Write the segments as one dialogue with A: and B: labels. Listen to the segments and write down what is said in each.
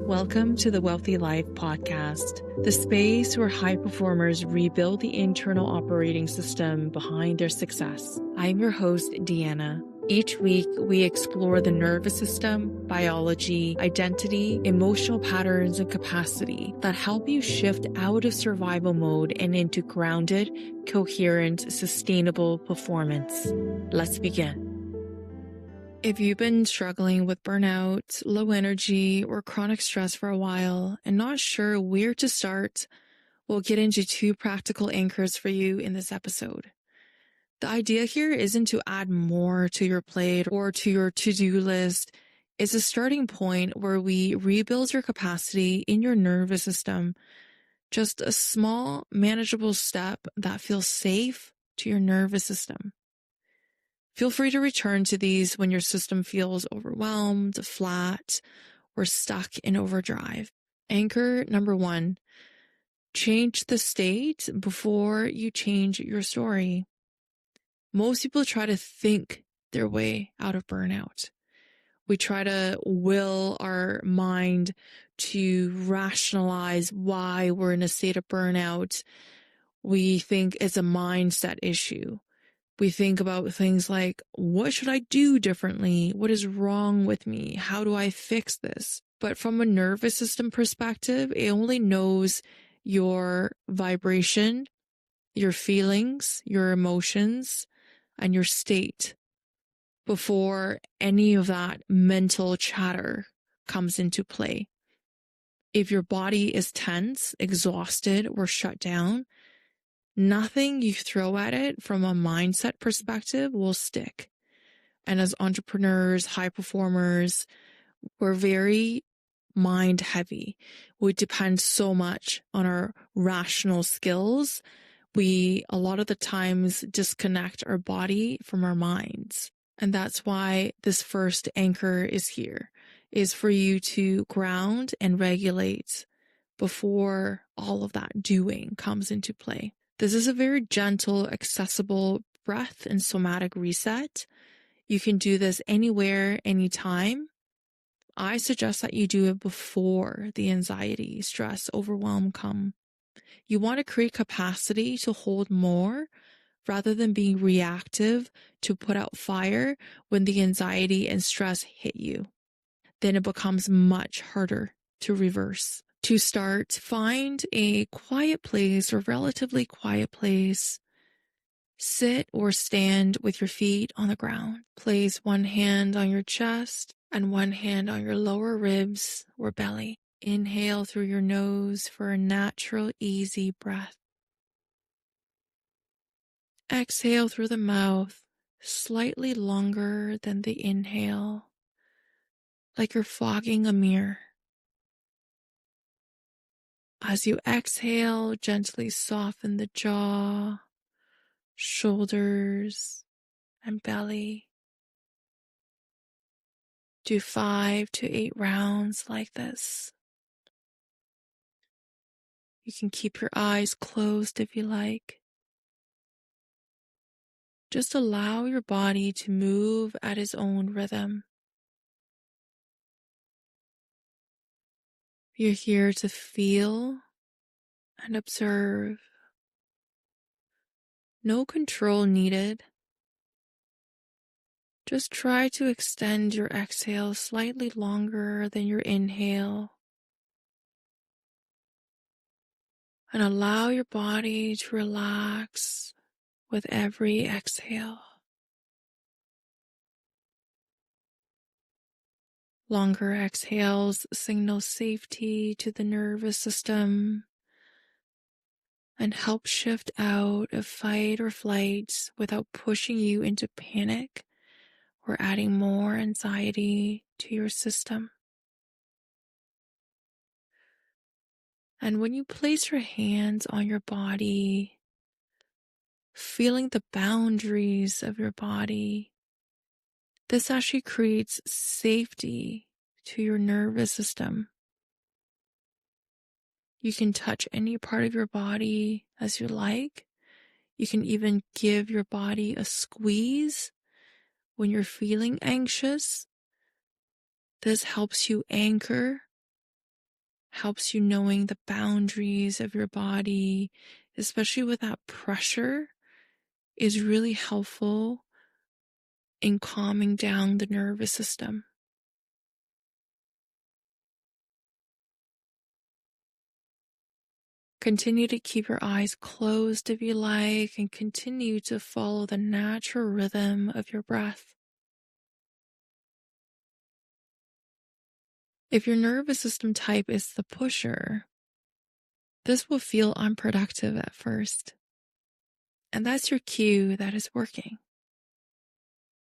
A: Welcome to the Wealthy Life podcast, the space where high performers rebuild the internal operating system behind their success. I'm your host, Deanna. Each week, we explore the nervous system, biology, identity, emotional patterns, and capacity that help you shift out of survival mode and into grounded, coherent, sustainable performance. Let's begin. If you've been struggling with burnout, low energy, or chronic stress for a while and not sure where to start, we'll get into 2 practical anchors for you in this episode. The idea here isn't to add more to your plate or to your to-do list. It's a starting point where we rebuild your capacity in your nervous system. Just a small, manageable step that feels safe to your nervous system. Feel free to return to these when your system feels overwhelmed, flat, or stuck in overdrive. Anchor number 1, change the state before you change your story. Most people try to think their way out of burnout. We try to will our mind to rationalize why we're in a state of burnout. We think it's a mindset issue. We think about things like, what should I do differently? What is wrong with me? How do I fix this? But from a nervous system perspective, it only knows your vibration, your feelings, your emotions, and your state before any of that mental chatter comes into play. If your body is tense, exhausted, or shut down, nothing you throw at it from a mindset perspective will stick. And as entrepreneurs, high performers, we're very mind heavy. We depend so much on our rational skills. We, a lot of the times, disconnect our body from our minds. And that's why this first anchor is for you to ground and regulate before all of that doing comes into play. This is a very gentle, accessible breath and somatic reset. You can do this anywhere, anytime. I suggest that you do it before the anxiety, stress, overwhelm come. You want to create capacity to hold more rather than being reactive to put out fire when the anxiety and stress hit you. Then it becomes much harder to reverse. To start, find a quiet place or relatively quiet place. Sit or stand with your feet on the ground. Place one hand on your chest and one hand on your lower ribs or belly. Inhale through your nose for a natural, easy breath. Exhale through the mouth, slightly longer than the inhale, like you're fogging a mirror. As you exhale, gently soften the jaw, shoulders, and belly. Do 5 to 8 rounds like this. You can keep your eyes closed if you like. Just allow your body to move at its own rhythm. You're here to feel and observe. No control needed. Just try to extend your exhale slightly longer than your inhale. And allow your body to relax with every exhale. Longer exhales signal safety to the nervous system and help shift out of fight or flight without pushing you into panic or adding more anxiety to your system. And when you place your hands on your body, feeling the boundaries of your body, this actually creates safety to your nervous system. You can touch any part of your body as you like. You can even give your body a squeeze when you're feeling anxious. This helps you anchor helps you knowing the boundaries of your body, especially with that pressure, is really helpful in calming down the nervous system. Continue to keep your eyes closed if you like, and continue to follow the natural rhythm of your breath. If your nervous system type is the pusher, this will feel unproductive at first. And that's your cue that is working.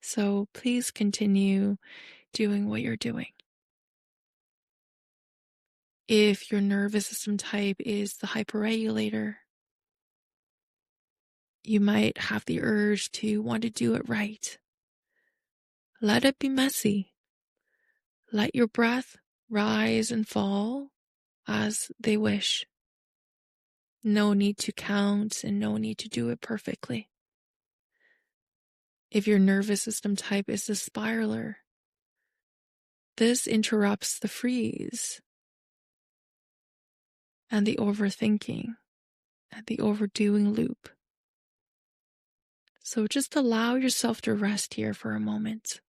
A: So please continue doing what you're doing. If your nervous system type is the hyperregulator, you might have the urge to want to do it right. Let it be messy. Let your breath rise and fall as they wish. No need to count and no need to do it perfectly. If your nervous system type is the spiraler, this interrupts the freeze and the overthinking and the overdoing loop. So just allow yourself to rest here for a moment.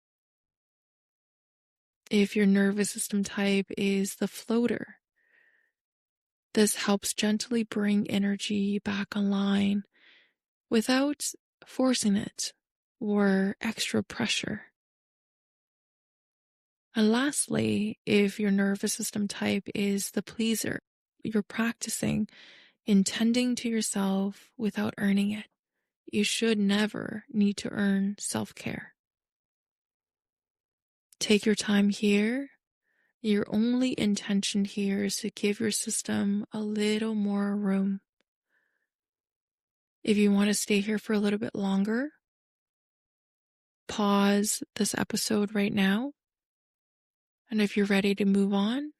A: If your nervous system type is the floater, this helps gently bring energy back online without forcing it or extra pressure. And lastly, if your nervous system type is the pleaser, you're practicing intending to yourself without earning it. You should never need to earn self-care. Take your time here. Your only intention here is to give your system a little more room. If you want to stay here for a little bit longer, pause this episode right now. And if you're ready to move on,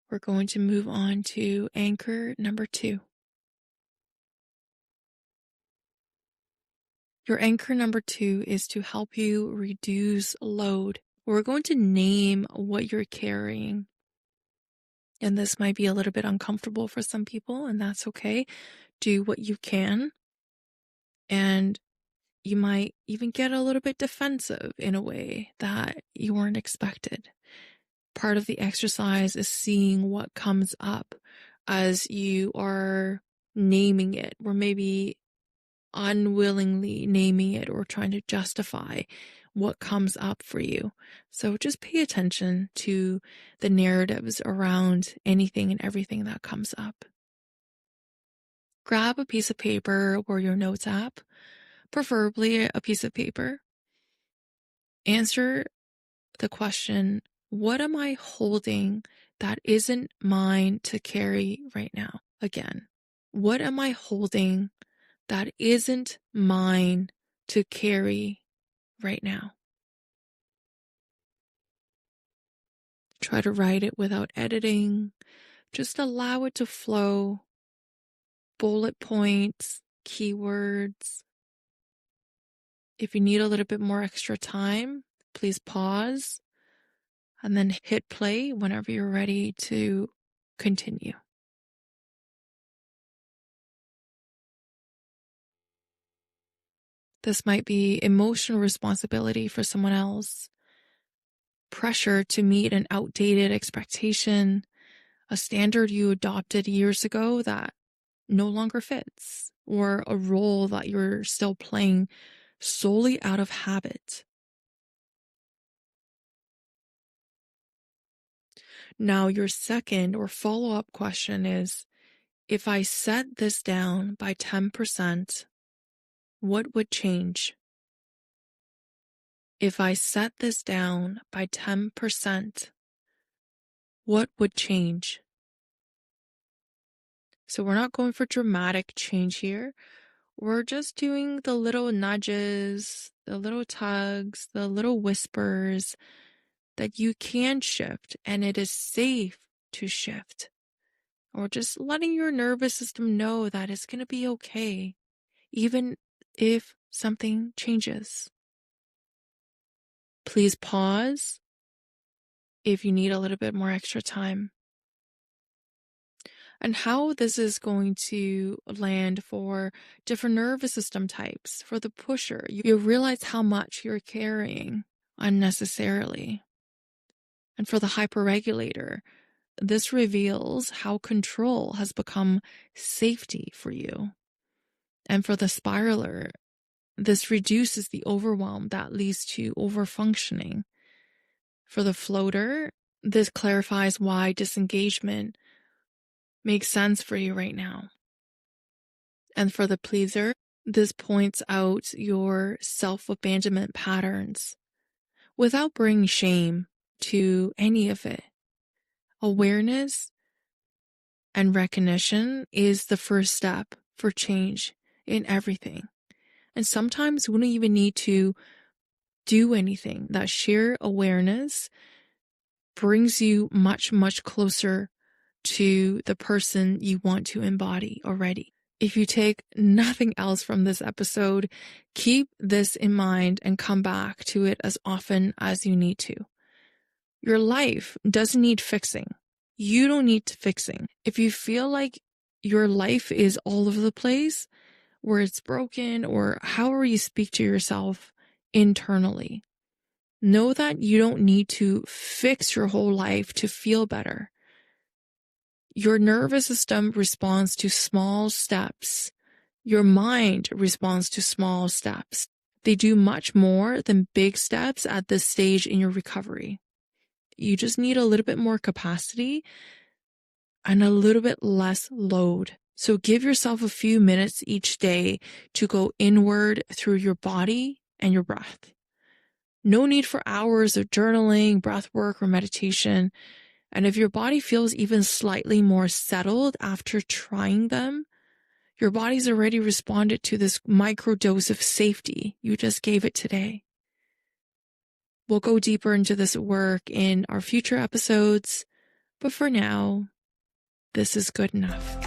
A: we're going to move on to anchor number 2. Your anchor number 2 is to help you reduce load. We're going to name what you're carrying. And this might be a little bit uncomfortable for some people, and that's okay. Do what you can. And you might even get a little bit defensive in a way that you weren't expected. Part of the exercise is seeing what comes up as you are naming it, or maybe unwillingly naming it or trying to justify what comes up for you. So just pay attention to the narratives around anything and everything that comes up. Grab a piece of paper or your notes app, preferably a piece of paper. Answer the question, what am I holding that isn't mine to carry right now? Again, what am I holding that isn't mine to carry right now? Try to write it without editing. Just allow it to flow. Bullet points, keywords. If you need a little bit more extra time, please pause and then hit play whenever you're ready to continue. This might be emotional responsibility for someone else, pressure to meet an outdated expectation, a standard you adopted years ago that no longer fits, or a role that you're still playing solely out of habit. Now, your second or follow-up question is, if I set this down by 10%, what would change? If I set this down by 10%, what would change? So we're not going for dramatic change here. We're just doing the little nudges, the little tugs, the little whispers that you can shift, and it is safe to shift. Or just letting your nervous system know that it's going to be okay, even if something changes. Please pause if you need a little bit more extra time. and how this is going to land for different nervous system types. For the pusher, you realize how much you're carrying unnecessarily. And for the hyperregulator, this reveals how control has become safety for you. And for the spiraler, this reduces the overwhelm that leads to overfunctioning. For the floater, this clarifies why disengagement makes sense for you right now. And for the pleaser, this points out your self-abandonment patterns without bringing shame to any of it. Awareness and recognition is the first step for change in everything. And sometimes we don't even need to do anything. That sheer awareness brings you much, much closer to the person you want to embody already. If you take nothing else from this episode, keep this in mind and come back to it as often as you need to. Your life doesn't need fixing. You don't need fixing. If you feel like your life is all over the place, where it's broken, or however you speak to yourself internally, know that you don't need to fix your whole life to feel better. Your nervous system responds to small steps. Your mind responds to small steps. They do much more than big steps at this stage in your recovery. You just need a little bit more capacity and a little bit less load. So give yourself a few minutes each day to go inward through your body and your breath. No need for hours of journaling, breath work, or meditation. And if your body feels even slightly more settled after trying them, your body's already responded to this micro dose of safety you just gave it today. We'll go deeper into this work in our future episodes, but for now, this is good enough.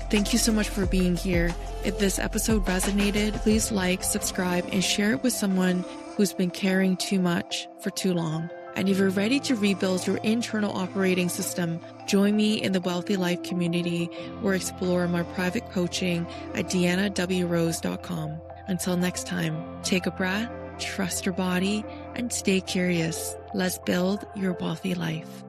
A: Thank you so much for being here. If this episode resonated, please like, subscribe, and share it with someone who's been carrying too much for too long. And if you're ready to rebuild your internal operating system, join me in the Wealthy Life community or explore my private coaching at deannawrose.com. Until next time, take a breath, trust your body, and stay curious. Let's build your wealthy life.